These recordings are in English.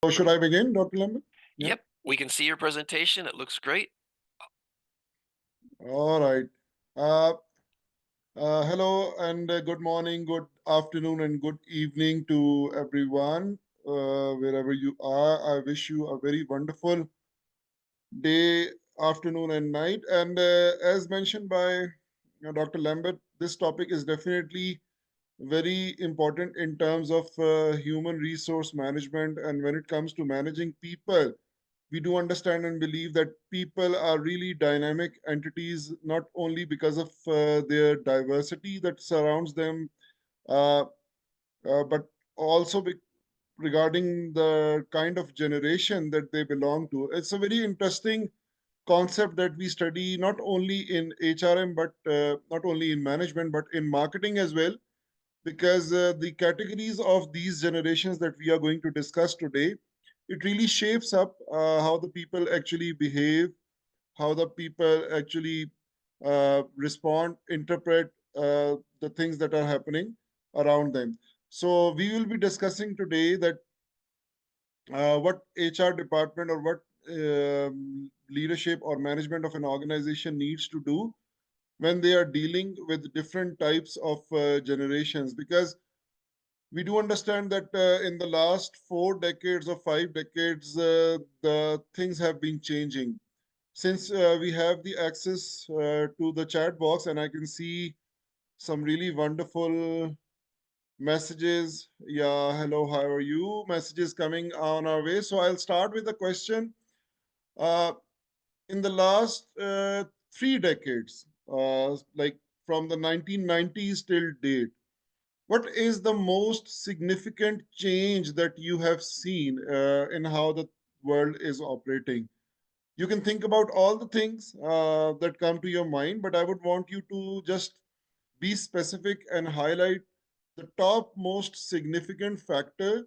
So should I begin, Dr. Lambert? Yeah. Yep, we can see your presentation. It looks great. All right. Uh, Hello and good morning, good afternoon, and good evening to everyone, wherever you are. I wish you a very wonderful day, afternoon, and night. And as mentioned by Dr. Lambert, this topic is definitely very important in terms of human resource management. And when it comes to managing people, we do understand and believe that people are really dynamic entities, not only because of their diversity that surrounds them, uh, but also regarding the kind of generation that they belong to. It's a very interesting concept that we study not only in HRM, but not only in management, but in marketing as well, because the categories of these generations that we are going to discuss today, it really shapes up how the people actually behave, how the people actually respond, interpret the things that are happening around them. So we will be discussing today that what HR department or what leadership or management of an organization needs to do when they are dealing with different types of generations, because we do understand that in the last 4 decades or 5 decades, the things have been changing. Since we have the access to the chat box, and I can see some really wonderful messages. Yeah, hello, how are you? Messages coming on our way. So I'll start with a question. Uh, in the last 3 decades, like from the 1990s till date, what is the most significant change that you have seen in how the world is operating? You can think about all the things that come to your mind, but I would want you to just be specific and highlight the top most significant factor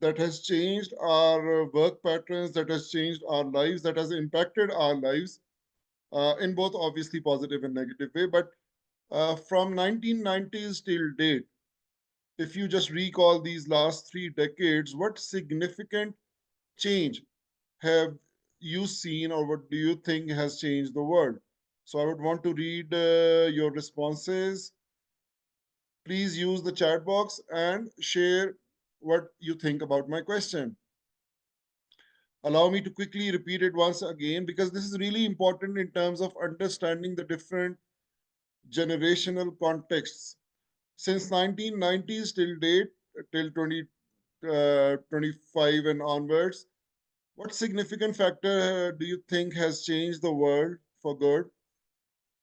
that has changed our work patterns, that has changed our lives, that has impacted our lives in both obviously positive and negative way. But from 1990s till date, if you just recall these last 3 decades, what significant change have you seen, or what do you think has changed the world? So I would want to read your responses. Please use the chat box and share what you think about my question. Allow me to quickly repeat it once again, because this is really important in terms of understanding the different generational contexts. Since 1990s till date, till 2025 and onwards, what significant factor do you think has changed the world for good?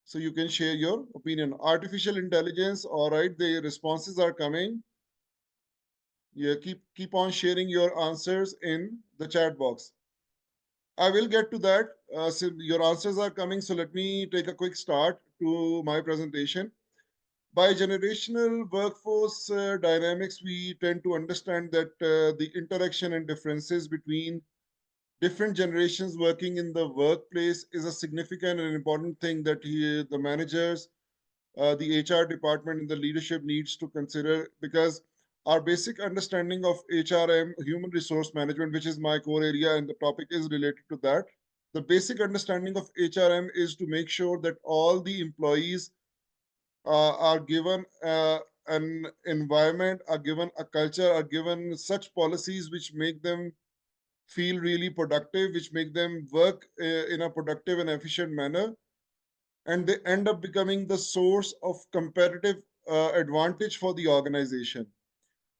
So you can share your opinion. Artificial intelligence, all right, the responses are coming. Yeah, keep on sharing your answers in the chat box. I will get to that. So your answers are coming, so let me take a quick start to my presentation. By generational workforce dynamics, we tend to understand that the interaction and differences between different generations working in the workplace is a significant and important thing that the managers, the HR department, and the leadership needs to consider, because our basic understanding of HRM, human resource management, which is my core area and the topic is related to that. The basic understanding of HRM is to make sure that all the employees are given an environment, are given a culture, are given such policies which make them feel really productive, which make them work in a productive and efficient manner, and they end up becoming the source of competitive advantage for the organization.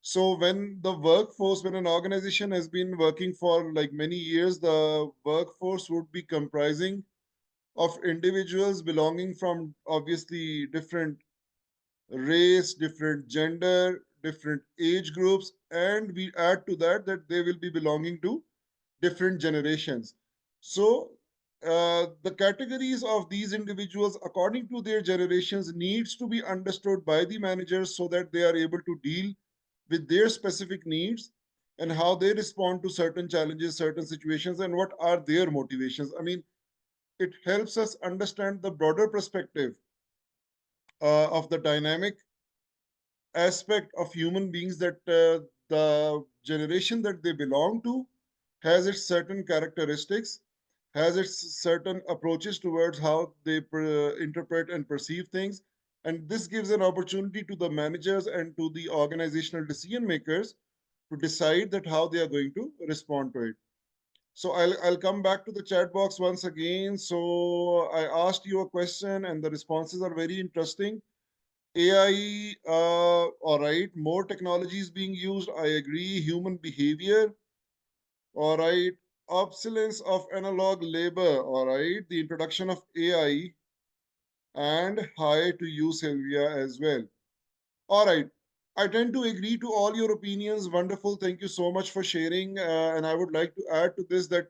So when the workforce, when an organization has been working for like many years, the workforce would be comprising of individuals belonging from obviously different race, different gender, different age groups, and we add to that that they will be belonging to different generations. So the categories of these individuals according to their generations needs to be understood by the managers so that they are able to deal with their specific needs and how they respond to certain challenges, certain situations, and what are their motivations. I mean, it helps us understand the broader perspective of the dynamic aspect of human beings that the generation that they belong to, has its certain characteristics, has its certain approaches towards how they interpret and perceive things. And this gives an opportunity to the managers and to the organizational decision makers to decide that how they are going to respond to it. So I'll come back to the chat box once again. So I asked you a question and the responses are very interesting. AI, all right, more technology is being used. I agree. Human behavior, all right. Obsolescence of analog labor, all right. The introduction of AI and high to use Sylvia as well. All right. I tend to agree to all your opinions. Wonderful. Thank you so much for sharing. And I would like to add to this that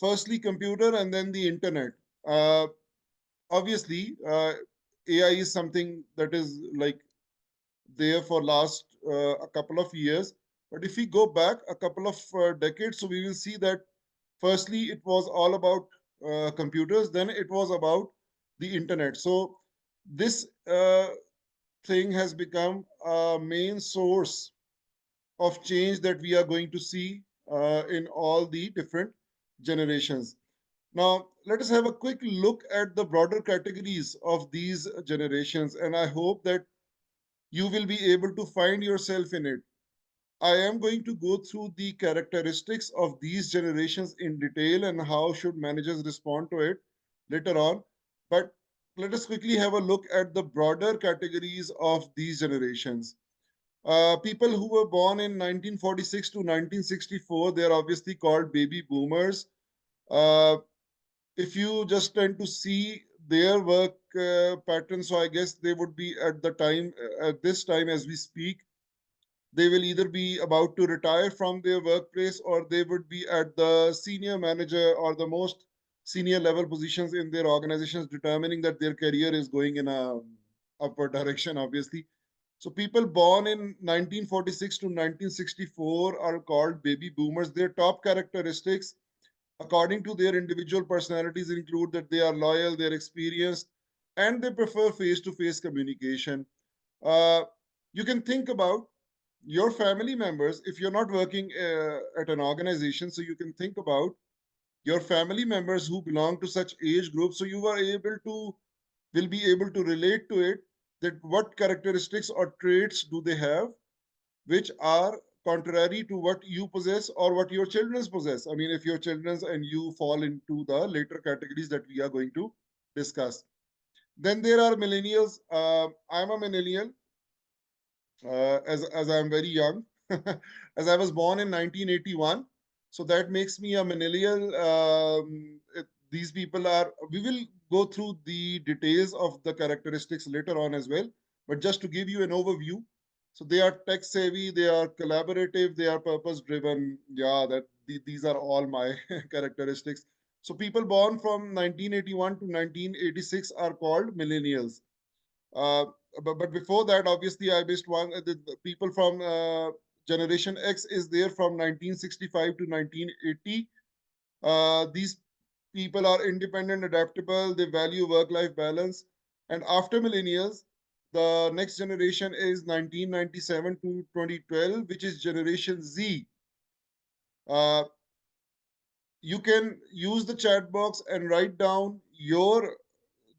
firstly, computer and then the internet. Uh, Obviously, AI is something that is like there for last a couple of years. But if we go back a couple of decades, so we will see that firstly it was all about computers, then it was about the internet. So this thing has become a main source of change that we are going to see in all the different generations. Now, let us have a quick look at the broader categories of these generations, and I hope that you will be able to find yourself in it. I am going to go through the characteristics of these generations in detail and how should managers respond to it later on. But let us quickly have a look at the broader categories of these generations. People who were born in 1946 to 1964, they are obviously called baby boomers. Uh, if you just tend to see their work pattern, so I guess they would be at the time, at this time as we speak, they will either be about to retire from their workplace or they would be at the senior manager or the most senior level positions in their organizations, determining that their career is going in a upward direction, obviously. So people born in 1946 to 1964 are called baby boomers. Their top characteristics, according to their individual personalities, include that they are loyal, they're experienced, and they prefer face-to-face communication. Uh, you can think about your family members if you're not working at an organization, so you can think about your family members who belong to such age groups, so you are able to will be able to relate to it, that what characteristics or traits do they have which are contrary to what you possess or what your children possess. I mean, if your children and you fall into the later categories that we are going to discuss. Then there are millennials. I'm a millennial, as I'm very young, as I was born in 1981. So that makes me a millennial. These people are. We will go through the details of the characteristics later on as well. But just to give you an overview, so they are tech savvy, they are collaborative, they are purpose driven. Yeah, these are all my characteristics. So people born from 1981 to 1986 are called millennials. Uh, but before that, obviously, I missed one. The people from Generation X is there from 1965 to 1980. These people are independent, adaptable, they value work life balance. And after millennials, the next generation is 1997 to 2012, which is Generation Z. Uh, you can use the chat box and write down your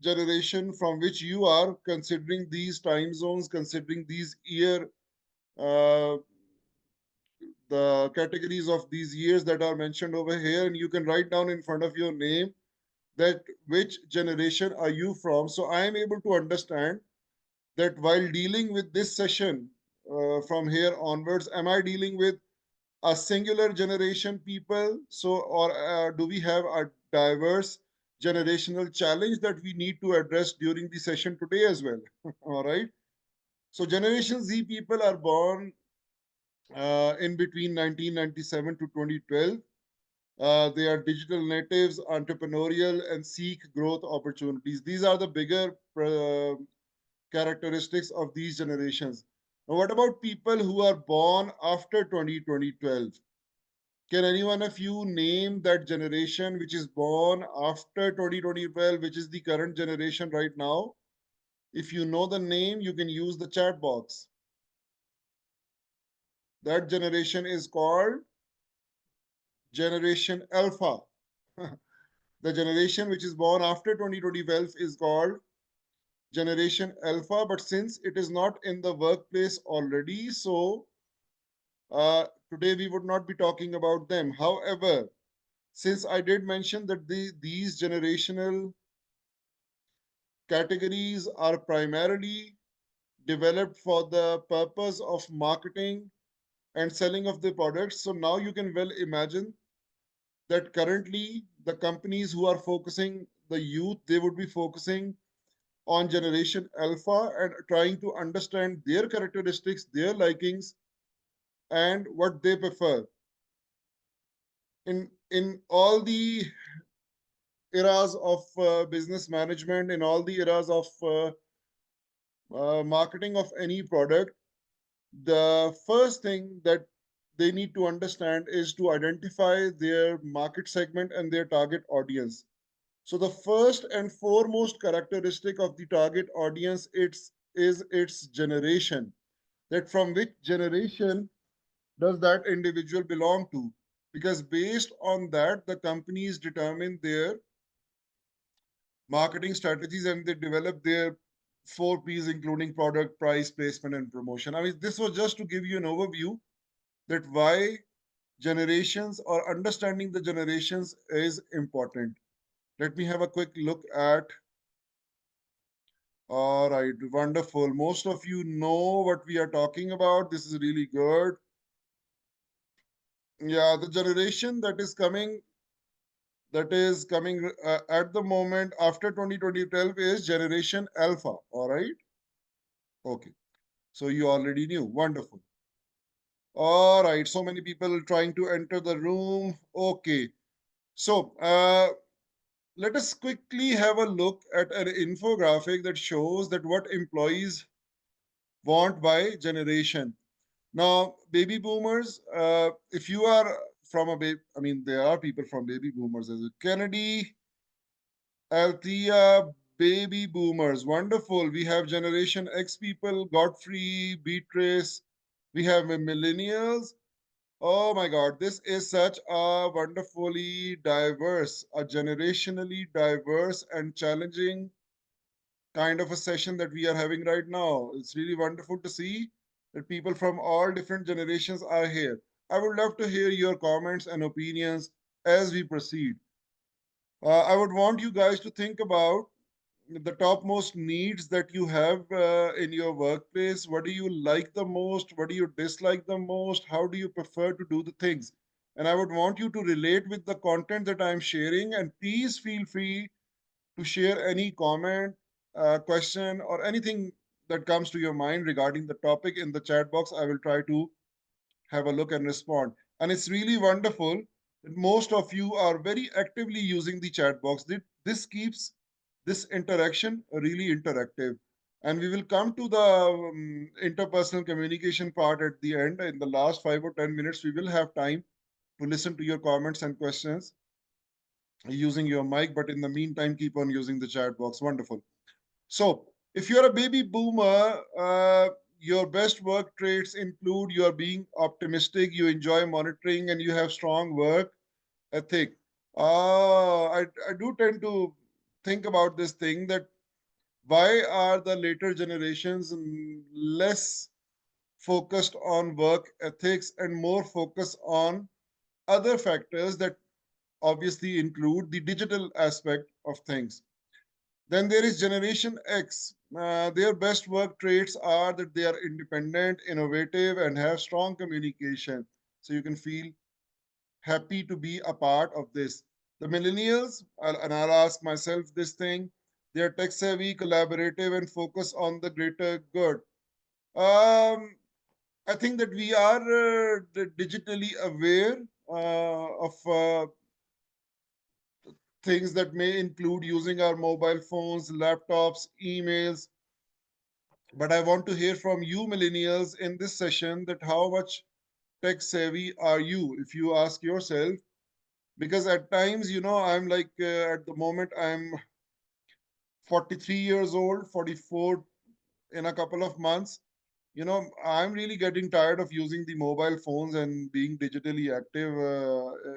generation from which you are, considering these time zones, considering these year, uh, the categories of these years that are mentioned over here, and you can write down in front of your name that which generation are you from. So I am able to understand that while dealing with this session from here onwards, am I dealing with a singular generation people? So, or do we have a diverse generational challenge that we need to address during the session today as well? All right. So, Generation Z people are born in between 1997 to 2012. They are digital natives, entrepreneurial, and seek growth opportunities. These are the bigger characteristics of these generations. Now, what about people who are born after 2012? Can any one of you name that generation which is born after 2012, which is the current generation right now? If you know the name, you can use the chat box. That generation is called Generation Alpha. The generation which is born after 2012 is called Generation Alpha, but since it is not in the workplace already, so today we would not be talking about them. However, since I did mention that these generational categories are primarily developed for the purpose of marketing and selling of the products, so now you can well imagine that currently the companies who are focusing the youth, they would be focusing on generation alpha and trying to understand their characteristics, their likings, and what they prefer in all the eras of business management, in all the eras of marketing of any product. The first thing that they need to understand is to identify their market segment and their target audience. So the first and foremost characteristic of the target audience is its generation. That from which generation does that individual belong to? Because based on that, the companies determine their marketing strategies and they develop their four P's, including product, price, placement, and promotion. I mean, this was just to give you an overview that why generations or understanding the generations is important. Let me have a quick look at. All right, wonderful. Most of you know what we are talking about. This is really good. Yeah, the generation that is coming at the moment after 2012 is Generation Alpha. All right. Okay. So you already knew. Wonderful. All right. So many people trying to enter the room. Okay. So let us quickly have a look at an infographic that shows that what employees want by generation. Now, baby boomers, if you are from a baby, I mean, there are people from baby boomers as well. Kennedy, Althea, baby boomers, wonderful. We have Generation X people, Godfrey, Beatrice. We have millennials. Oh my God, this is such a wonderfully diverse, a generationally diverse and challenging kind of a session that we are having right now. It's really wonderful to see that people from all different generations are here. I would love to hear your comments and opinions as we proceed. I would want you guys to think about the topmost needs that you have in your workplace. What do you like the most? What do you dislike the most? How do you prefer to do the things? And I would want you to relate with the content that I'm sharing. And please feel free to share any comment, question, or anything that comes to your mind regarding the topic in the chat box. I will try to have a look and respond. And it's really wonderful that most of you are very actively using the chat box. This keeps this interaction really interactive. And we will come to the interpersonal communication part at the end. In the last 5 or 10 minutes, we will have time to listen to your comments and questions using your mic. But in the meantime, keep on using the chat box. Wonderful. So, if you're a baby boomer, your best work traits include you are being optimistic, you enjoy monitoring, and you have strong work ethic. I do tend to think about this thing that why are the later generations less focused on work ethics and more focused on other factors that obviously include the digital aspect of things. Then there is Generation X. Their best work traits are that they are independent, innovative, and have strong communication. So you can feel happy to be a part of this. The millennials, and I'll ask myself this thing, they are tech savvy, collaborative, and focus on the greater good. Um, I think that we are digitally aware of things that may include using our mobile phones, laptops, emails. But I want to hear from you, millennials, in this session that how much tech savvy are you, if you ask yourself? Because at times, I'm like, at the moment, I'm 43 years old, 44 in a couple of months. I'm really getting tired of using the mobile phones and being digitally active.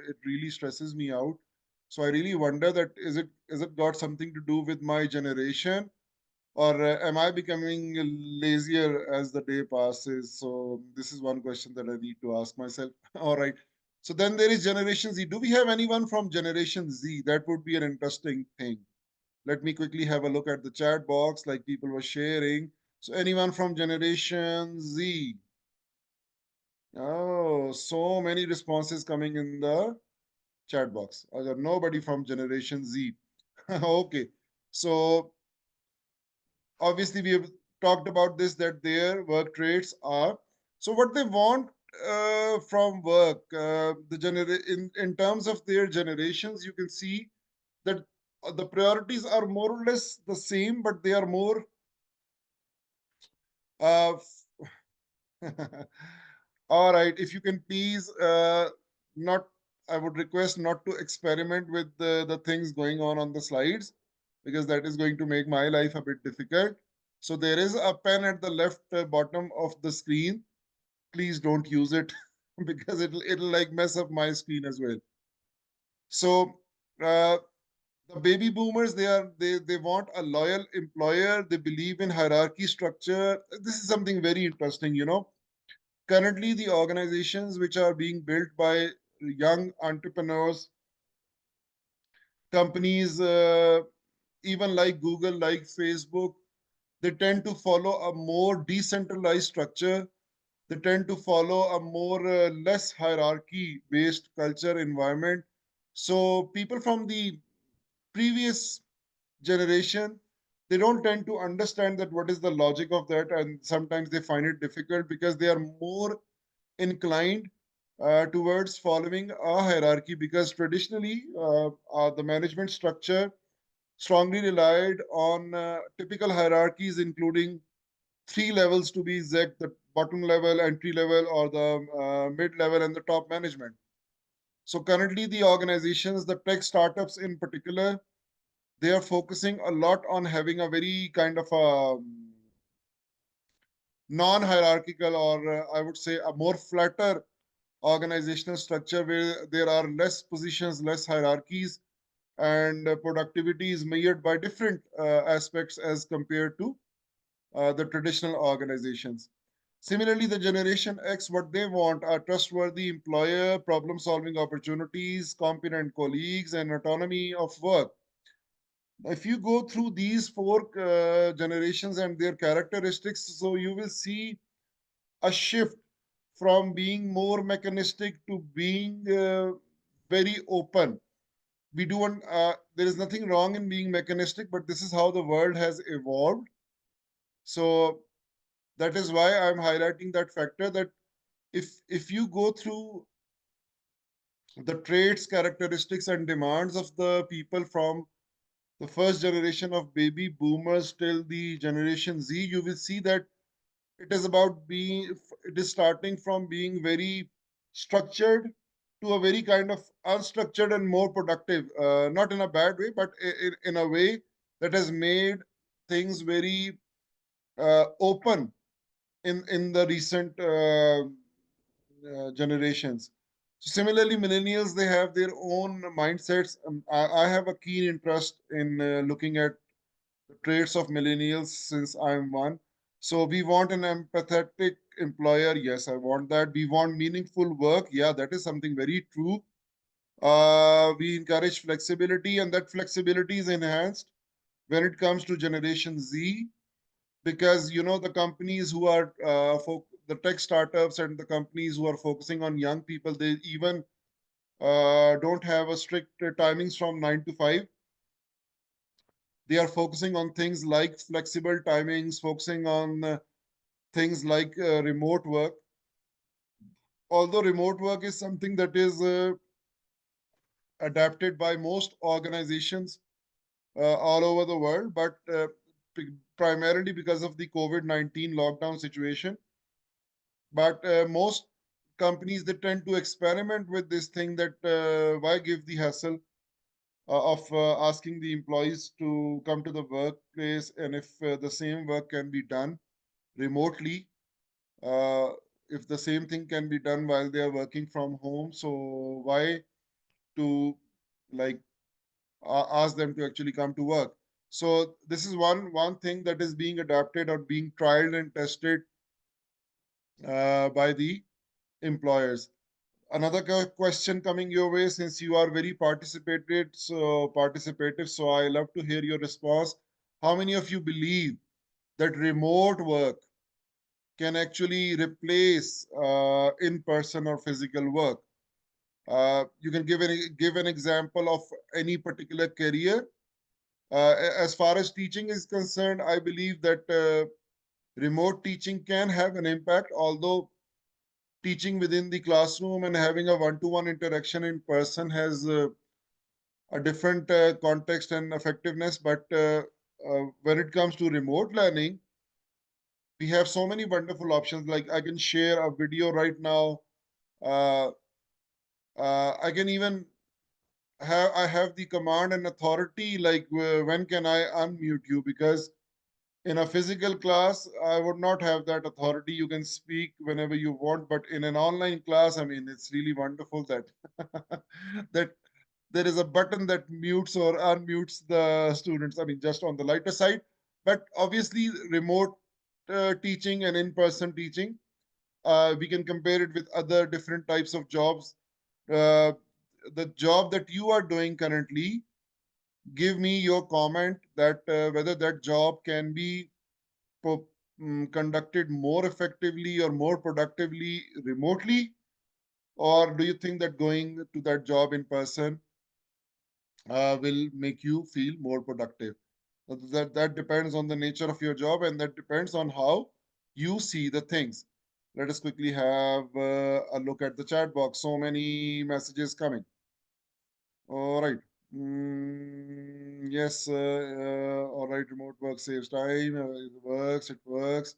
It really stresses me out. So I really wonder that is it got something to do with my generation, or am I becoming lazier as the day passes? So this is one question that I need to ask myself. All right. So then there is Generation Z. Do we have anyone from Generation Z? That would be an interesting thing. Let me quickly have a look at the chat box, like people were sharing. So anyone from Generation Z? Oh, so many responses coming in the chat box. I got nobody from Generation Z. Okay. So obviously we have talked about this, that their work traits are, so what they want from work, in terms of their generations, you can see that the priorities are more or less the same, but they are more uh, all right, if you can please not, I would request not to experiment with the things going on the slides, because that is going to make my life a bit difficult. So there is a pen at the left bottom of the screen. Please don't use it because it'll like mess up my screen as well. So uh, the baby boomers, they want a loyal employer. They believe in hierarchy structure. This is something very interesting, Currently, the organizations which are being built by young entrepreneurs, companies, even like Google, like Facebook, they tend to follow a more decentralized structure. They tend to follow a more less hierarchy based culture environment. So people from the previous generation, they don't tend to understand that what is the logic of that, and sometimes they find it difficult because they are more inclined towards following a hierarchy, because traditionally the management structure strongly relied on typical hierarchies, including three levels to be exact: the bottom level, entry level, or the mid level, and the top management. So currently, the organizations, the tech startups in particular, they are focusing a lot on having a very kind of a non-hierarchical, or I would say a more flatter organizational structure, where there are less positions, less hierarchies, and productivity is measured by different aspects as compared to the traditional organizations. Similarly, the Generation X, what they want are trustworthy employer, problem solving opportunities, competent colleagues, and autonomy of work. If you go through these four generations and their characteristics, so you will see a shift from being more mechanistic to being very open. We do want, there is nothing wrong in being mechanistic, but this is how the world has evolved. So that is why I'm highlighting that factor, that if you go through the traits, characteristics, and demands of the people from the first generation of baby boomers till the Generation Z, you will see that it is about being, it is starting from being very structured to a very kind of unstructured and more productive, not in a bad way, but in a way that has made things very open in the recent generations. So similarly, millennials, they have their own mindsets. I have a keen interest in looking at the traits of millennials since I'm one. So we want an empathetic employer. Yes, I want that. We want meaningful work. Yeah, that is something very true. We encourage flexibility, and that flexibility is enhanced when it comes to Generation Z, because the companies who are the tech startups and the companies who are focusing on young people, they even don't have a strict timings from 9 to 5. They are focusing on things like flexible timings, focusing on things like remote work. Although remote work is something that is adapted by most organizations all over the world, but primarily because of the COVID-19 lockdown situation. But most companies, they tend to experiment with this thing, that why give the hassle of asking the employees to come to the workplace, and if the same work can be done remotely, Uh, if the same thing can be done while they are working from home, so why to like ask them to actually come to work? So this is one thing that is being adapted or being trialed and tested by the employers. Another question coming your way, since you are very participative, so I love to hear your response. How many of you believe that remote work can actually replace in-person or physical work? You can give an example of any particular career. As far as teaching is concerned, I believe that remote teaching can have an impact, although teaching within the classroom and having a one-to-one interaction in person has a different context and effectiveness. But when it comes to remote learning, we have so many wonderful options. Like I can share a video right now. Uh, I can even have the command and authority. Like when can I unmute you? Because in a physical class, I would not have that authority. You can speak whenever you want, but in an online class, I mean, it's really wonderful that that there is a button that mutes or unmutes the students. I mean, just on the lighter side, but obviously, remote teaching and in-person teaching, we can compare it with other different types of jobs. Uh, the job that you are doing currently, give me your comment that whether that job can be conducted more effectively or more productively remotely, or do you think that going to that job in person will make you feel more productive? That depends on the nature of your job, and that depends on how you see the things. Let us quickly have a look at the chat box. So many messages coming. All right. Yes. All right. Remote work saves time. It works. It works.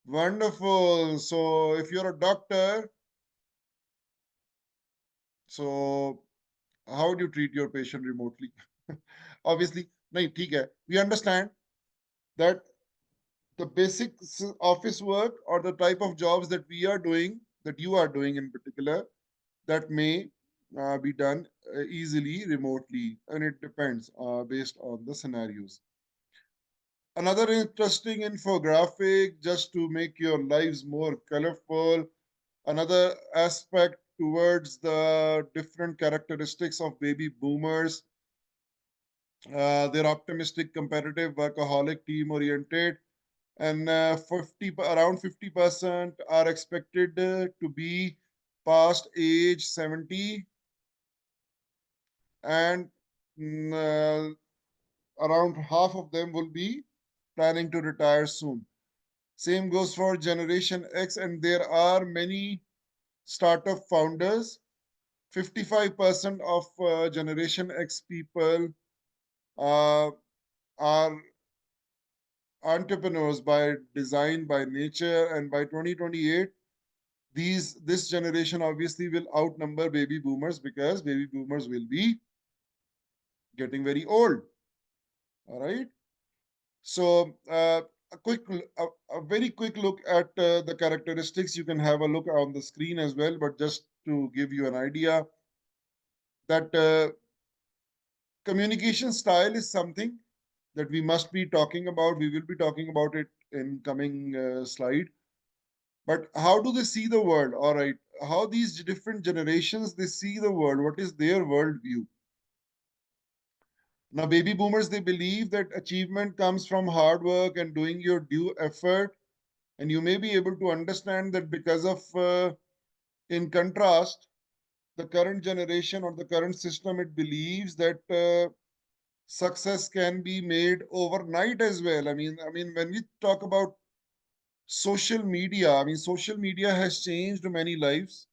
Wonderful. So if you're a doctor, so how would you treat your patient remotely? Obviously, nahi, theek hai. We understand that the basic office work or the type of jobs that we are doing, that you are doing in particular, that may be done easily remotely, and it depends based on the scenarios. Another interesting infographic just to make your lives more colorful. Another aspect towards the different characteristics of baby boomers. They're optimistic, competitive, workaholic, team oriented, and around 50% are expected to be past age 70, and mm, around half of them will be planning to retire soon. Same goes for Generation X, and there are many startup founders. 55% of Generation X people uh, are entrepreneurs by design, by nature, and by 2028, this generation obviously will outnumber baby boomers because baby boomers will be getting very old. All right. So a very quick look at the characteristics. You can have a look on the screen as well, but just to give you an idea that communication style is something that we must be talking about. We will be talking about it in coming slide. But how do they see the world? All right. How these different generations they see the world? What is their worldview? Now, baby boomers they believe that achievement comes from hard work and doing your due effort, and you may be able to understand that because of, in contrast, the current generation or the current system it believes that success can be made overnight as well. I mean, when we talk about social media, I mean, social media has changed many lives.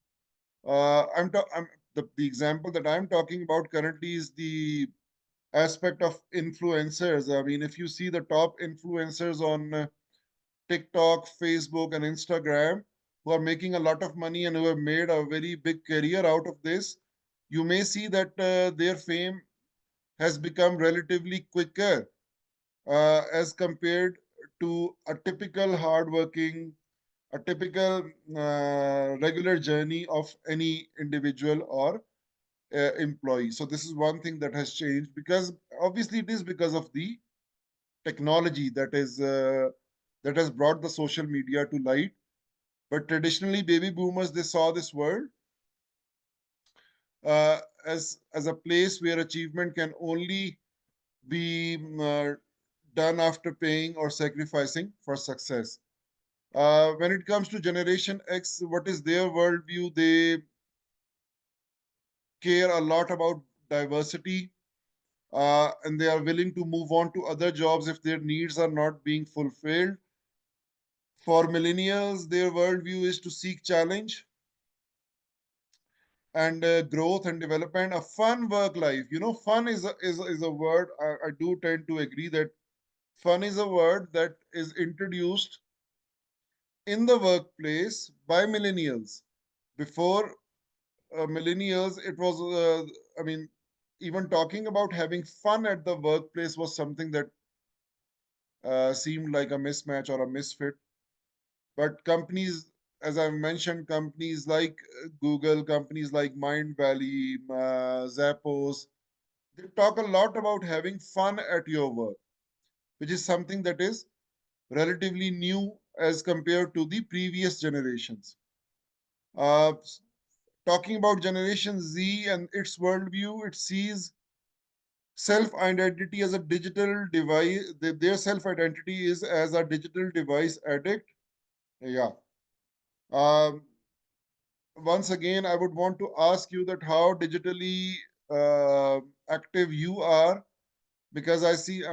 I'm the example that I'm talking about currently is the aspect of influencers. I mean, if you see the top influencers on TikTok, Facebook, and Instagram who are making a lot of money and who have made a very big career out of this, you may see that their fame has become relatively quicker as compared to a typical hardworking a typical regular journey of any individual or employee. So this is one thing that has changed, because obviously it is because of the technology that has brought the social media to light. But traditionally, baby boomers, they saw this world uh, as a place where achievement can only be done after paying or sacrificing for success. When it comes to Generation X, what is their worldview? They care a lot about diversity, and they are willing to move on to other jobs if their needs are not being fulfilled. For millennials, their worldview is to seek challenge and growth and development, a fun work life. Fun is a word I do tend to agree that fun is a word that is introduced in the workplace by millennials. Before millennials, it was, I mean, even talking about having fun at the workplace was something that seemed like a mismatch or a misfit. But companies, as I mentioned, companies like Google, companies like Mind Valley, Zappos, they talk a lot about having fun at your work, which is something that is relatively new as compared to the previous generations. Uh, Talking about Generation Z and its worldview, it sees self identity as a digital device. Their self identity is as a digital device addict. Yeah. Um, Once again, I would want to ask you that how digitally uh, active you are, because I see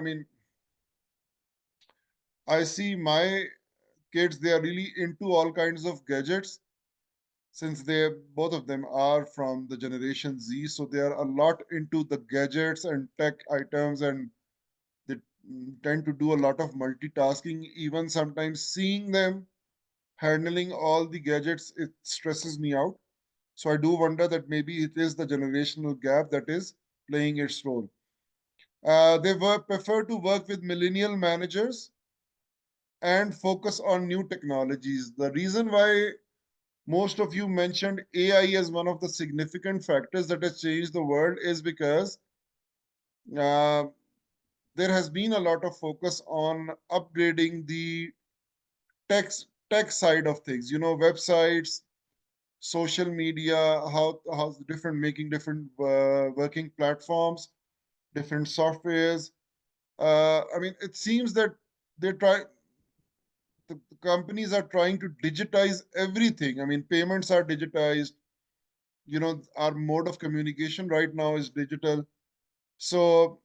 my kids, they are really into all kinds of gadgets, since they both of them are from the Generation Z, so they are a lot into the gadgets and tech items, and they tend to do a lot of multitasking. Even sometimes seeing them handling all the gadgets, it stresses me out. So I do wonder that maybe it is the generational gap that is playing its role. Prefer to work with millennial managers and focus on new technologies. The reason why most of you mentioned AI as one of the significant factors that has changed the world is because uh, there has been a lot of focus on upgrading the tech tech side of things. Websites, social media, how's different, making different working platforms, different softwares. It seems that they try the companies are trying to digitize everything. Payments are digitized. Our mode of communication right now is digital. So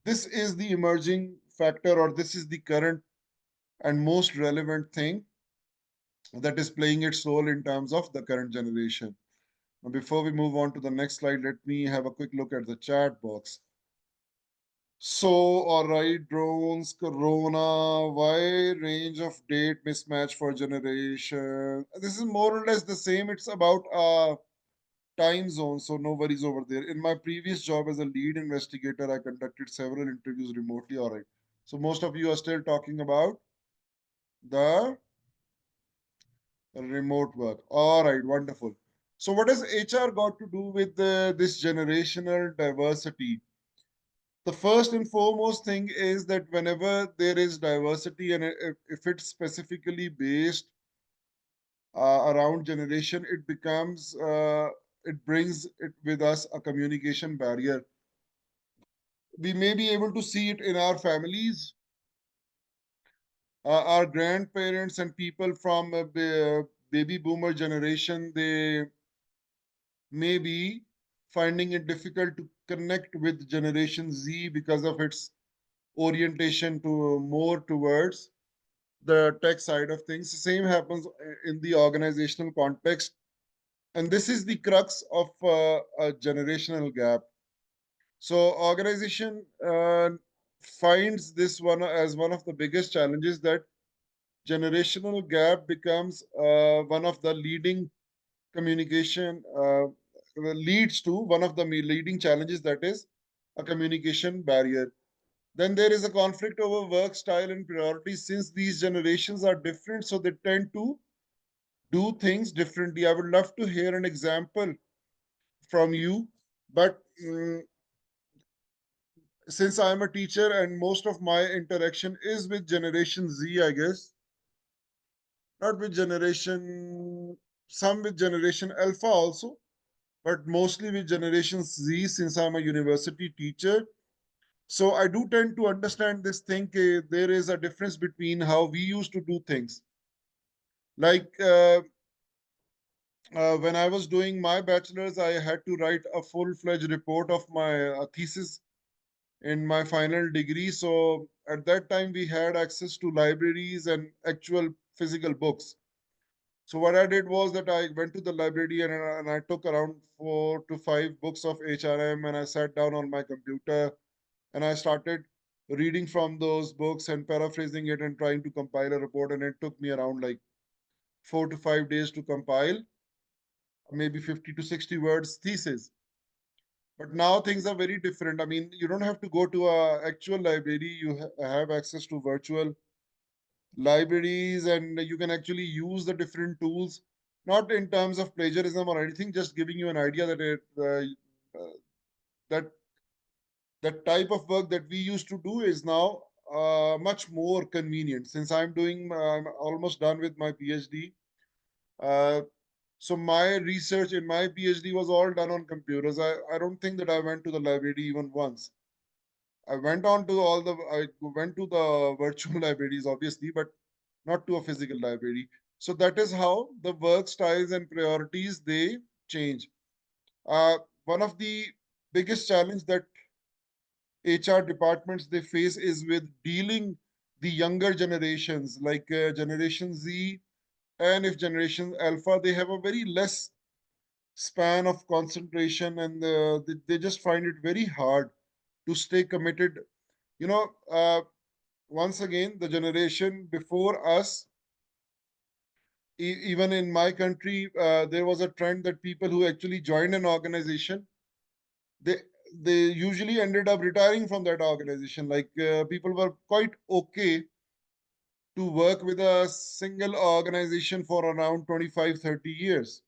this is the emerging factor, or this is the current and most relevant thing that is playing its role in terms of the current generation. Now, before we move on to the next slide, let me have a quick look at the chat box. So, all right, drones, Corona, wide range of date mismatch for generation. This is more or less the same. It's about time zone, so no worries over there. In my previous job as a lead investigator, I conducted several interviews remotely. All right. So most of you are still talking about the remote work. All right, wonderful. So what has HR got to do with this generational diversity? The first and foremost thing is that whenever there is diversity, and if it's specifically based around generation, it brings it with us a communication barrier. We may be able to see it in our families, our grandparents and people from baby boomer generation. They may be finding it difficult to connect with Generation Z because of its orientation to more towards the tech side of things. The same happens in the organizational context. And this is the crux of a generational gap. So organization finds this one as one of the biggest challenges, that generational gap becomes one of the leading communication leads to one of the leading challenges, that is a communication barrier. Then there is a conflict over work style and priorities. Since these generations are different, so they tend to do things differently. I would love to hear an example from you. But since I'm a teacher and most of my interaction is with Generation Z, I guess, not with Generation, some with Generation Alpha also, but mostly with Generation Z since I'm a university teacher. So I do tend to understand this thing. There is a difference between how we used to do things. Like when I was doing my bachelor's, I had to write a full-fledged report of my thesis in my final degree. So at that time, we had access to libraries and actual physical books. So what I did was that I went to the library and I took around 4 to 5 books of HRM and I sat down on my computer and I started reading from those books and paraphrasing it and trying to compile a report. And it took me around like 4 to 5 days to compile, maybe 50 to 60 words thesis. But now things are very different. I mean, you don't have to go to a actual library. You have access to virtual libraries and you can actually use the different tools, not in terms of plagiarism or anything, just giving you an idea that that that type of work that we used to do is now much more convenient. Since I'm almost done with my PhD. Uh, so my research in my PhD was all done on computers. I don't think that I went to the library even once. I went to the virtual libraries, obviously, but not to a physical library. So that is how the work styles and priorities they change. One of the biggest challenge that HR departments they face is with dealing the younger generations like Generation Z and if Generation Alpha, they have a very less span of concentration and they just find it very hard to stay committed. You know, once again, the generation before us, even in my country, there was a trend that people who actually joined an organization, they they usually ended up retiring from that organization. Like people were quite okay to work with a single organization for around 25, 30 years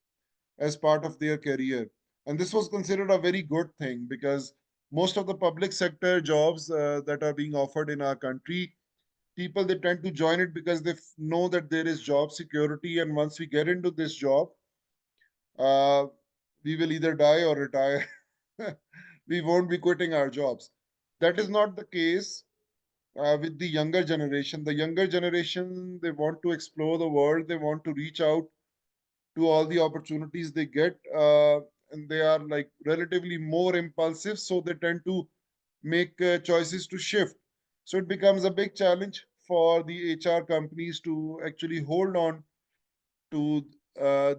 as part of their career. And this was considered a very good thing because most of the public sector jobs that are being offered in our country, people they tend to join it because they know that there is job security. And once we get into this job, uh, we will either die or retire. We won't be quitting our jobs. That is not the case with the younger generation. The younger generation, they want to explore the world, they want to reach out to all the opportunities they get, and they are like relatively more impulsive, so they tend to make choices to shift. So it becomes a big challenge for the HR companies to actually hold on to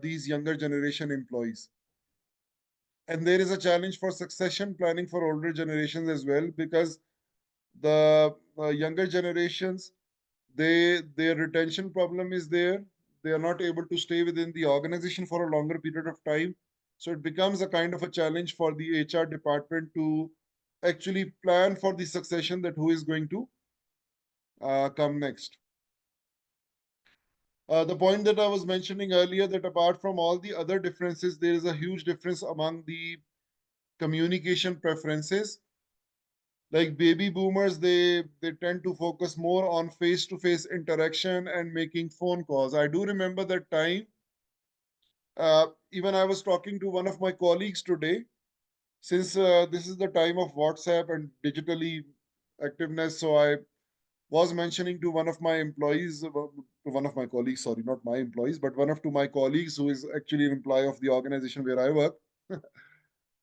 these younger generation employees. And there is a challenge for succession planning for older generations as well, because the younger generations, their retention problem is there. They are not able to stay within the organization for a longer period of time. So it becomes a kind of a challenge for the HR department to actually plan for the succession, that who is going to come next. The point that I was mentioning earlier, that apart from all the other differences, there is a huge difference among the communication preferences. Like baby boomers, they tend to focus more on face to face interaction and making phone calls. I do remember that time. Even I was talking to one of my colleagues today, since this is the time of WhatsApp and digitally activeness. So I was mentioning to one of my employees, to one of my colleagues, sorry, not my employees, but one of to my colleagues who is actually an employee of the organization where I work.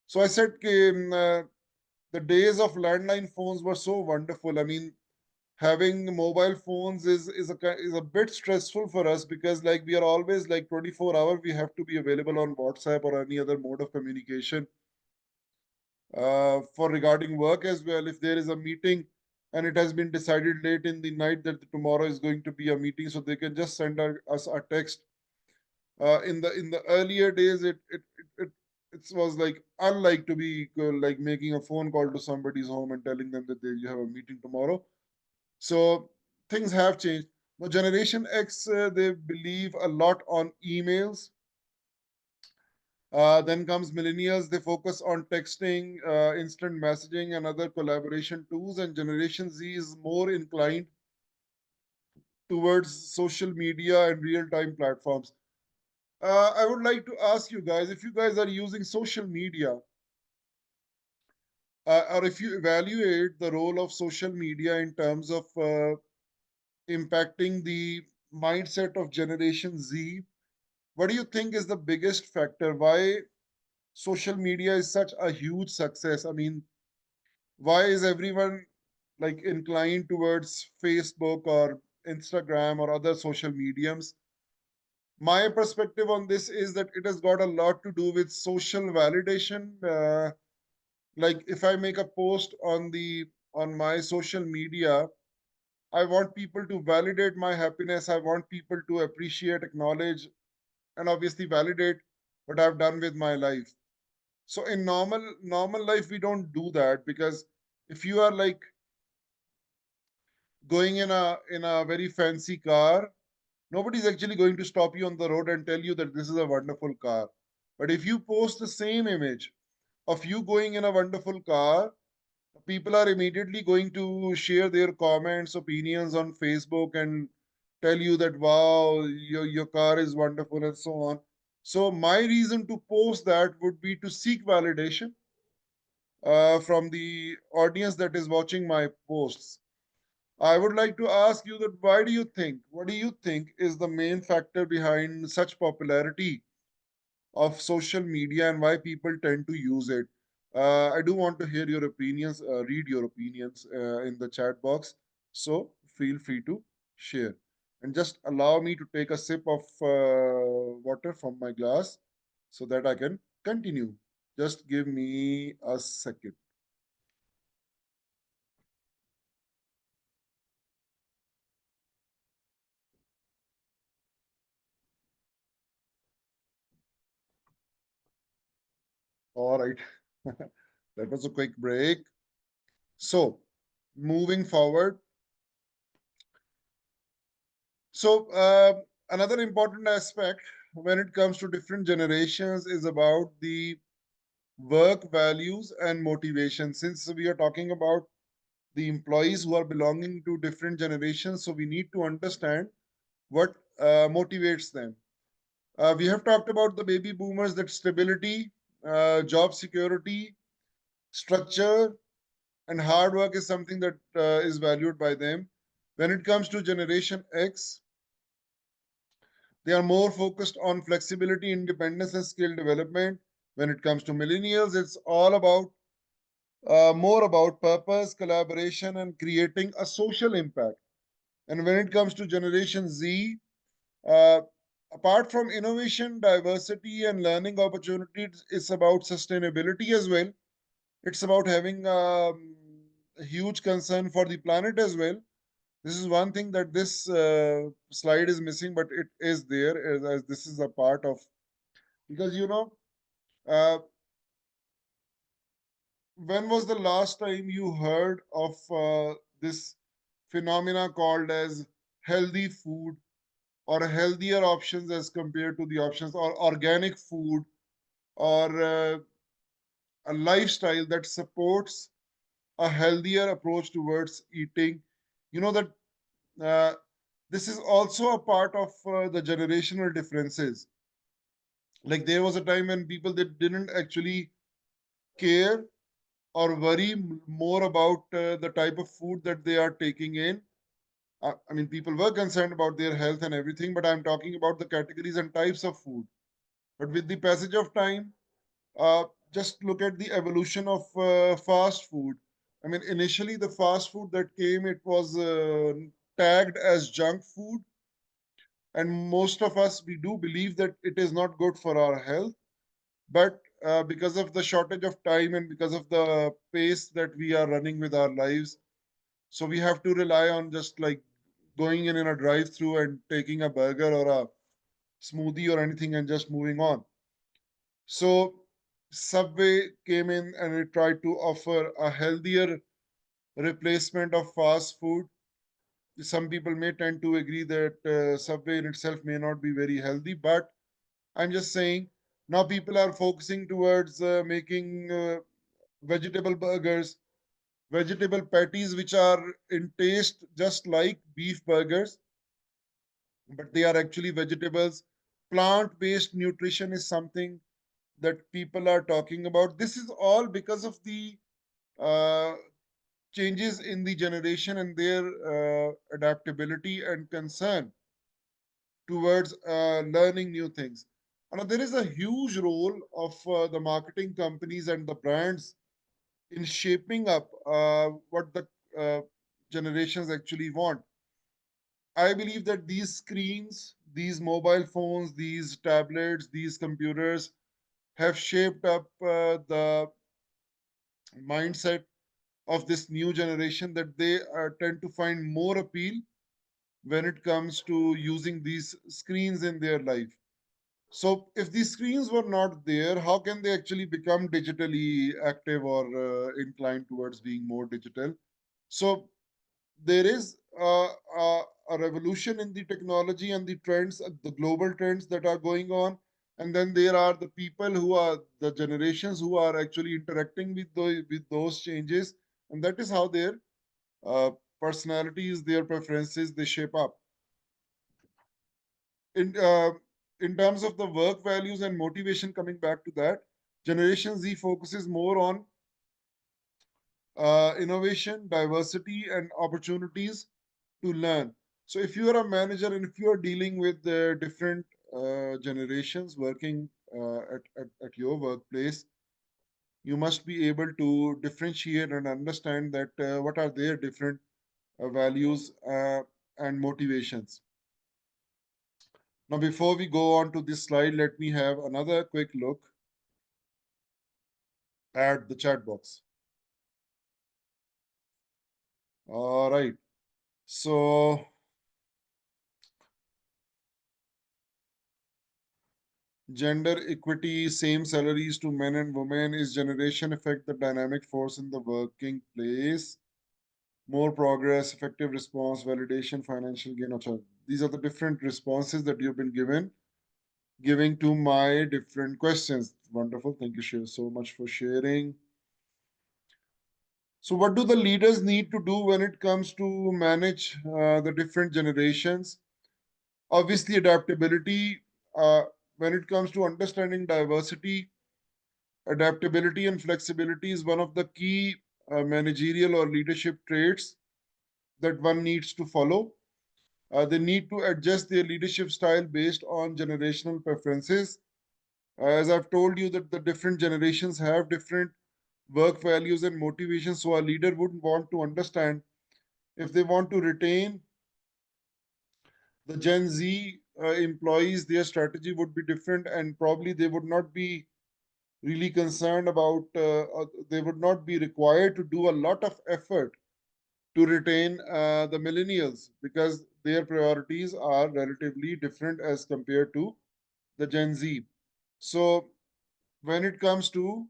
So I said, the days of landline phones were so wonderful. I mean, having mobile phones is a bit stressful for us, because like we are always like 24 hours we have to be available on WhatsApp or any other mode of communication for regarding work as well. If there is a meeting and it has been decided late in the night that tomorrow is going to be a meeting, so they can just send us a text. In the earlier days, it was like unlike to be like making a phone call to somebody's home and telling them that you have a meeting tomorrow. So things have changed. So Generation X, they believe a lot on emails. Then comes millennials, they focus on texting, instant messaging, and other collaboration tools. And Generation Z is more inclined towards social media and real time platforms. I would like to ask you guys, if you guys are using social media, or if you evaluate the role of social media in terms of impacting the mindset of Generation Z, what do you think is the biggest factor? Why social media is such a huge success? I mean, why is everyone like inclined towards Facebook or Instagram or other social mediums? My perspective on this is that it has got a lot to do with social validation. Like if I make a post on my social media, I want people to validate my happiness. I want people to appreciate, acknowledge, and obviously validate what I've done with my life. So in normal life, we don't do that, because if you are like going in a very fancy car, nobody's actually going to stop you on the road and tell you that this is a wonderful car. But if you post the same image of you going in a wonderful car, people are immediately going to share their comments, opinions on Facebook and tell you that, wow, your car is wonderful and so on. So my reason to post that would be to seek validation from the audience that is watching my posts. I would like to ask you that what do you think is the main factor behind such popularity of social media and why people tend to use it? I do want to hear your opinions, read your opinions in the chat box. So feel free to share. And just allow me to take a sip of water from my glass so that I can continue. Just give me a second. All right. That was a quick break. So, moving forward, another important aspect when it comes to different generations is about the work values and motivation. Since we are talking about the employees who are belonging to different generations, so we need to understand what motivates them. We have talked about the baby boomers, that stability, job security, structure, and hard work is something that is valued by them. When it comes to Generation X, they are more focused on flexibility, independence, and skill development. When it comes to millennials, it's all about more about purpose, collaboration, and creating a social impact. And when it comes to Generation Z, uh, apart from innovation, diversity, and learning opportunities, it's about sustainability as well. It's about having a huge concern for the planet as well. This is one thing that this slide is missing, but it is there as this is a part of, because uh, when was the last time you heard of this phenomena called as healthy food, or healthier options as compared to the options, or organic food, or a lifestyle that supports a healthier approach towards eating? You know that uh, this is also a part of the generational differences. Like there was a time when people that didn't actually care or worry more about the type of food that they are taking in. I mean, people were concerned about their health and everything, but I'm talking about the categories and types of food. But with the passage of time, uh, just look at the evolution of fast food. I mean, initially the fast food that came, it was tagged as junk food, and most of us, we do believe that it is not good for our health. But because of the shortage of time and because of the pace that we are running with our lives, so we have to rely on just like going in a drive through and taking a burger or a smoothie or anything and just moving on. So Subway came in and it tried to offer a healthier replacement of fast food. Some people may tend to agree that Subway in itself may not be very healthy, but I'm just saying now people are focusing towards making vegetable burgers, vegetable patties, which are in taste just like beef burgers, but they are actually vegetables. Plant-based nutrition is something that people are talking about. This is all because of the uh, changes in the generation and their adaptability and concern towards learning new things. And there is a huge role of the marketing companies and the brands in shaping up what the uh, generations actually want. I believe that these screens, these mobile phones, these tablets, these computers have shaped up the mindset of this new generation, that they tend to find more appeal when it comes to using these screens in their life. So, if these screens were not there, how can they actually become digitally active or inclined towards being more digital? So, there is a revolution in the technology and the trends, the global trends that are going on. And then there are the people who are the generations who are actually interacting with those changes. And that is how their uh, personalities, their preferences, they shape up. In, uh, in terms of the work values and motivation, coming back to that, Generation Z focuses more on innovation, diversity, and opportunities to learn. So, if you are a manager and if you are dealing with the different generations working at your workplace, you must be able to differentiate and understand that what are their different values and motivations. Now, before we go on to this slide, let me have another quick look at the chat box. All right. So, gender equity, same salaries to men and women, is generation effect the dynamic force in the working place? More progress, effective response, validation, financial gain. Achha, these are the different responses that you've been giving to my different questions. Wonderful. Thank you so much for sharing. So, what do the leaders need to do when it comes to manage the different generations? Obviously, adaptability. When it comes to understanding diversity, adaptability and flexibility is one of the key managerial or leadership traits that one needs to follow. They need to adjust their leadership style based on generational preferences. As I've told you, that the different generations have different work values and motivations. So a leader would want to understand, if they want to retain the Gen Z employees, their strategy would be different, and probably they would not be really concerned about, they would not be required to do a lot of effort to retain the millennials, because their priorities are relatively different as compared to the Gen Z. So when it comes to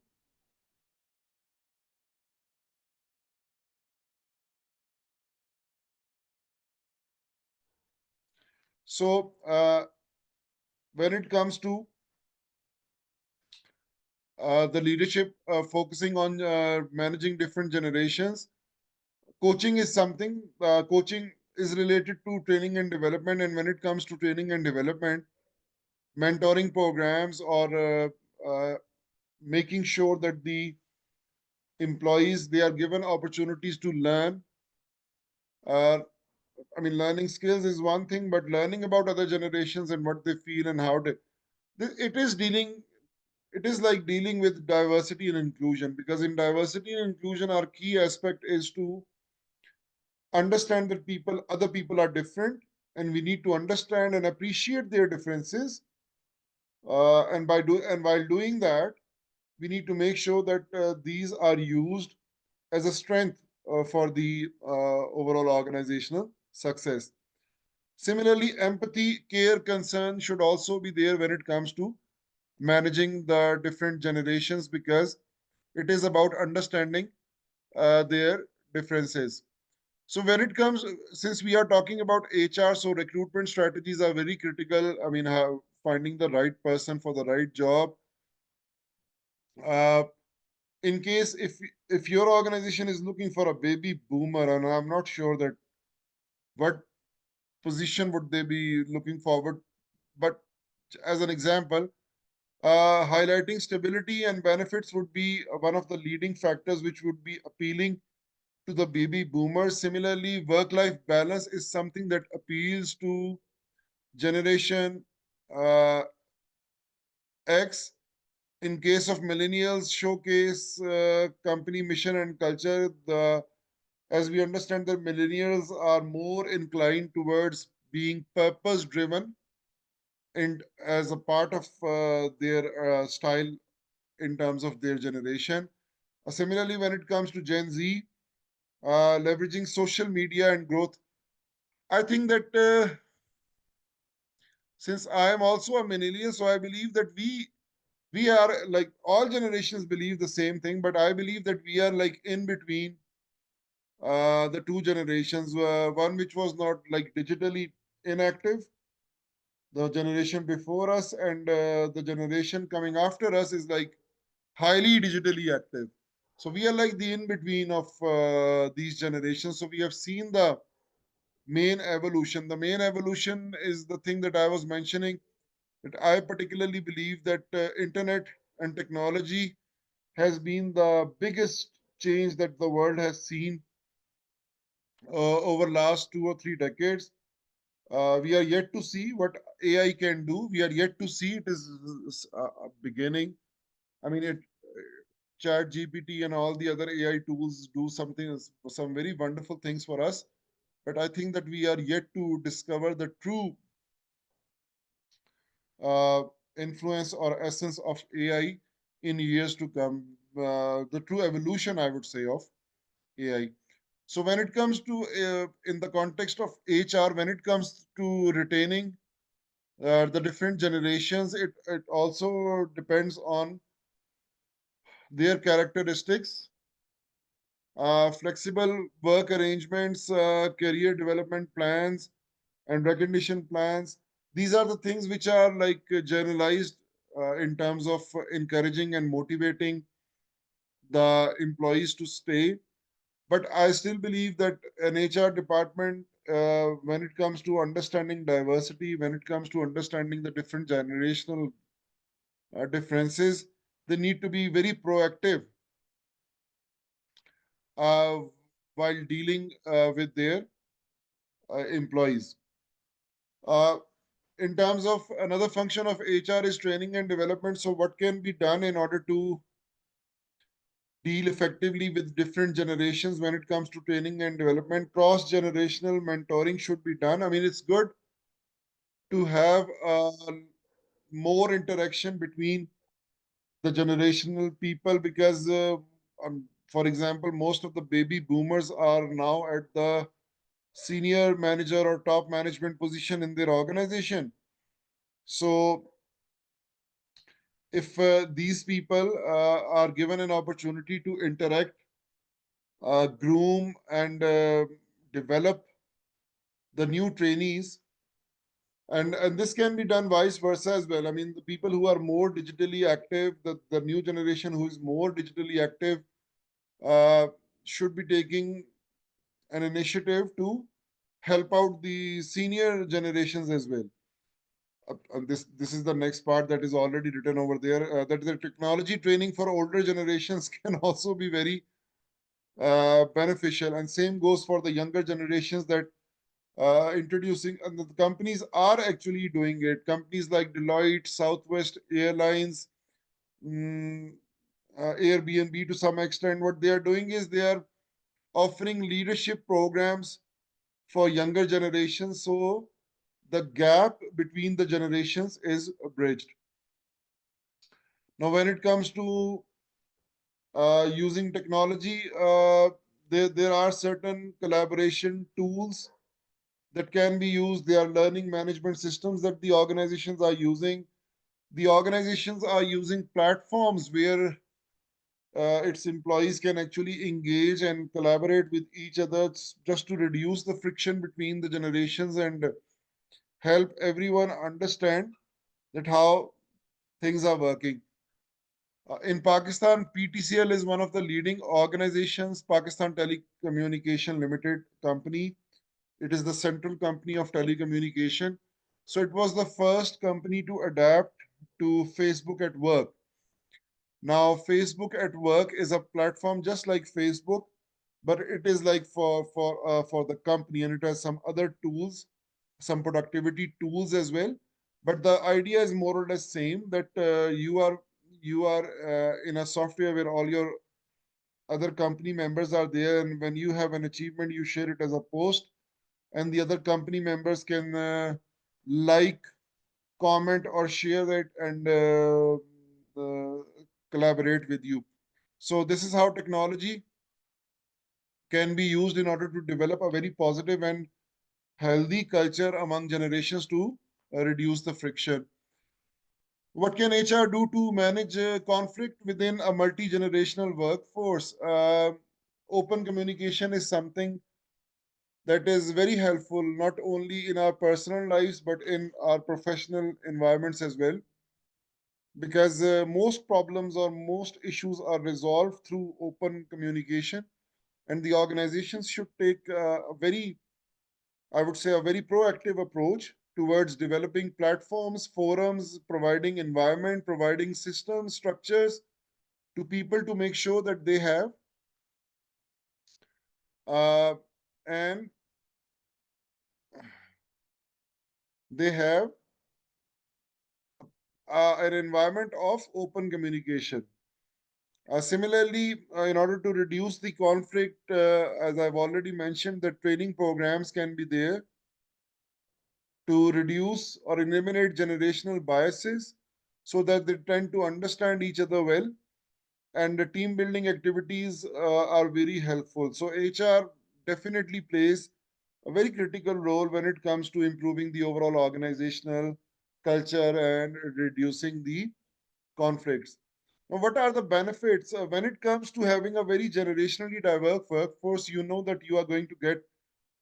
so when it comes to the leadership focusing on managing different generations, coaching is something. Coaching is related to training and development, and when it comes to training and development, mentoring programs, or making sure that the employees, they are given opportunities to learn. uh, I mean, learning skills is one thing, but learning about other generations and what they feel and how they, it is dealing, it is like dealing with diversity and inclusion, because in diversity and inclusion, our key aspect is to understand that other people are different, and we need to understand and appreciate their differences. And while doing that, we need to make sure that these are used as a strength for the overall organizational success. Similarly, empathy, care, concern should also be there when it comes to managing the different generations, because it is about understanding their differences. So when it comes, since we are talking about HR, so recruitment strategies are very critical. I mean, finding the right person for the right job. Uh, in case if your organization is looking for a baby boomer, and I'm not sure that what position would they be looking forward, but as an example, highlighting stability and benefits would be one of the leading factors which would be appealing to the baby boomers. Similarly, work-life balance is something that appeals to generation uh, X. In case of millennials, showcase company mission and culture. As we understand that millennials are more inclined towards being purpose driven and as a part of their style in terms of their generation. Similarly, when it comes to Gen Z, leveraging social media and growth, I think that since I am also a millennial, so I believe that we are like all generations believe the same thing, but I believe that we are like in between the two generations. One which was not like digitally inactive, the generation before us, and the generation coming after us is like highly digitally active. So we are like the in between of these generations. So we have seen the main evolution. The main evolution is the thing that I was mentioning. That I particularly believe that internet and technology has been the biggest change that the world has seen over last 2 or 3 decades. We are yet to see what AI can do. We are yet to see it is a beginning. I mean, Chat GPT and all the other AI tools do something, some very wonderful things for us. But I think that we are yet to discover the true uh, influence or essence of AI in years to come. The true evolution, I would say, of AI. So when it comes to in the context of HR, when it comes to retaining the different generations, it also depends on their characteristics, flexible work arrangements, career development plans, and recognition plans. These are the things which are like generalized in terms of encouraging and motivating the employees to stay. But I still believe that an HR department, when it comes to understanding diversity, when it comes to understanding the different generational differences, they need to be very proactive uh, while dealing with their employees. Uh, in terms of another function of HR is training and development. So, what can be done in order to deal effectively with different generations when it comes to training and development? Cross generational mentoring should be done. I mean, it's good to have more interaction between the generational people because, for example, most of the baby boomers are now at the senior manager or top management position in their organization. So, if these people are given an opportunity to interact, groom, and develop the new trainees, and this can be done vice versa as well. I mean, the people who are more digitally active, the new generation who is more digitally active, uh, should be taking an initiative to help out the senior generations as well. This is the next part that is already written over there. That the technology training for older generations can also be very beneficial, and same goes for the younger generations that introducing and the companies are actually doing it. Companies like Deloitte, Southwest Airlines, mm, Airbnb to some extent, what they are doing is they are offering leadership programs for younger generations. So the gap between the generations is bridged. Now, when it comes to using technology, there are certain collaboration tools that can be used. There are learning management systems that the organizations are using. The organizations are using platforms where its employees can actually engage and collaborate with each other just to reduce the friction between the generations and help everyone understand that how things are working. In Pakistan, PTCL is one of the leading organizations, Pakistan Telecommunication Limited company. It is the central company of telecommunication. So it was the first company to adapt to Facebook at work. Now, Facebook at work is a platform just like Facebook, but it is like for the company, and it has some other tools, some productivity tools as well. But the idea is more or less same that you are in a software where all your other company members are there, and when you have an achievement, you share it as a post, and the other company members can like, comment, or share it and collaborate with you. So this is how technology can be used in order to develop a very positive and healthy culture among generations to reduce the friction. What can HR do to manage conflict within a multi-generational workforce? Open communication is something that is very helpful not only in our personal lives but in our professional environments as well, because most problems or most issues are resolved through open communication, and the organizations should take a very, I would say, a very proactive approach towards developing platforms, forums, providing environment, providing systems, structures to people to make sure that uh, and they have an environment of open communication. Similarly, in order to reduce the conflict, as I've already mentioned, the training programs can be there to reduce or eliminate generational biases so that they tend to understand each other well. And the team building activities are very helpful. So, HR definitely plays a very critical role when it comes to improving the overall organizational culture and reducing the conflicts. Now, what are the benefits when it comes to having a very generationally diverse workforce? You know that you are going to get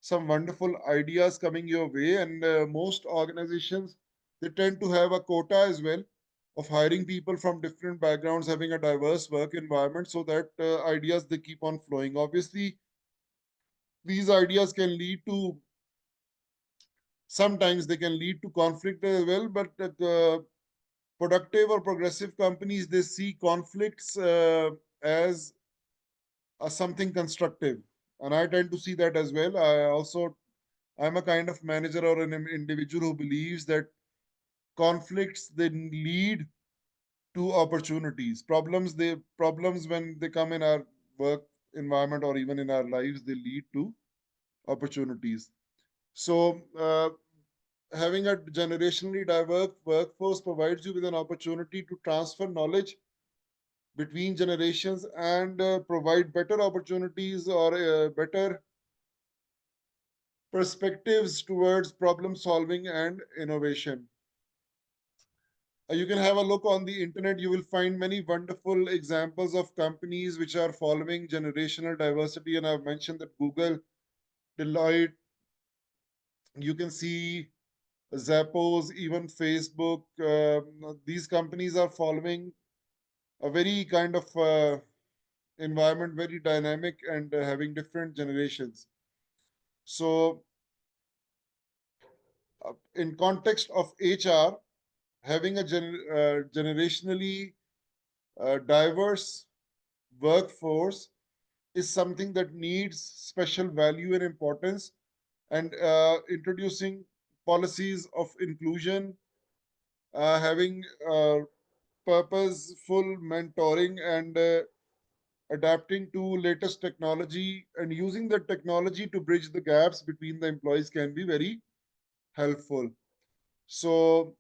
some wonderful ideas coming your way, and most organizations, they tend to have a quota as well of hiring people from different backgrounds, having a diverse work environment, so that ideas, they keep on flowing. Obviously, these ideas can lead to, sometimes they can lead to conflict as well, but productive or progressive companies, they see conflicts as something constructive, and I tend to see that as well. I'm a kind of manager or an individual who believes that conflicts, they lead to opportunities. Problems when they come in our work environment or even in our lives, they lead to opportunities. So having a generationally diverse workforce provides you with an opportunity to transfer knowledge between generations and provide better opportunities or better perspectives towards problem solving and innovation. You can have a look on the internet. You will find many wonderful examples of companies which are following generational diversity. And I've mentioned that Google, Deloitte, you can see Zappos, even Facebook. These companies are following a very kind of environment, very dynamic and having different generations. So, in context of HR, having a generationally diverse workforce is something that needs special value and importance, and introducing policies of inclusion, having purposeful mentoring, and adapting to latest technology and using the technology to bridge the gaps between the employees can be very helpful. So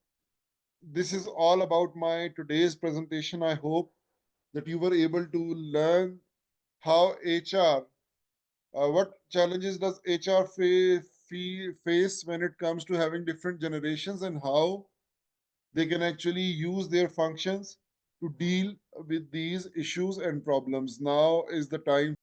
this is all about my today's presentation. I hope that you were able to learn how HR, what challenges does HR face when it comes to having different generations, and how they can actually use their functions to deal with these issues and problems. Now is the time